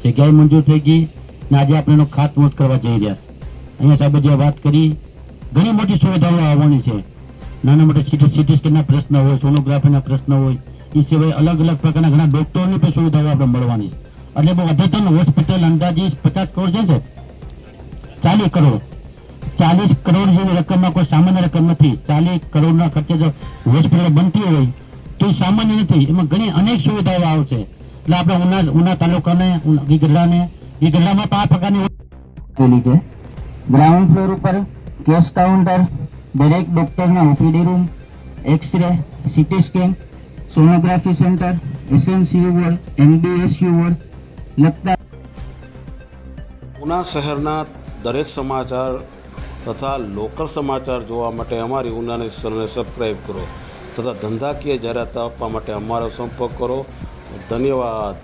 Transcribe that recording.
જગ્યાએ મંજૂર થઈ ગઈ ને આજે આપણે એનો ખાતમુહૂર્ત કરવા જઈ રહ્યા. અહીંયા સાહેબે જે વાત કરી, ઘણી મોટી સુવિધાઓ આવવાની છે. નાના મોટા સીટી સ્કેનના પ્રશ્ન હોય, સોનોગ્રાફીના પ્રશ્ન હોય, એ સિવાય અલગ અલગ પ્રકારના ઘણા ડોક્ટરોની પણ સુવિધાઓ આપણે મળવાની છે. એટલે બહુ અદ્યતન હોસ્પિટલ અંદાજે 50 કરોડ છે, 40 કરોડ 40 કરોડ જેવી રકમમાં કોઈ સામાન્ય રકમ નથી. 40 કરોડના ખર્ચે જો હોસ્પિટલ બનતી હોય તો એ સામાન્ય નથી. એમાં ઘણી અનેક સુવિધાઓ આવશે. એટલે આપણે ઉના તાલુકાને ગીગડામાં 5 પ્રકારની છે. ગ્રાઉન્ડ ફ્લોર ઉપર કેશ કાઉન્ટર, દરેક ડોક્ટરના OPD room, X ray, CT scan, sonography centre, SNCU ward, MDSU ward લગતા ઉના શહેરના દરેક સમાચાર તથા લોકલ સમાચાર જોવા માટે અમારી ઉનાની ચેનલને સબસ્ક્રાઈબ કરો તથા ધંધાકીય જાહેરાત આપવા માટે અમારો સંપર્ક કરો. ધન્યવાદ.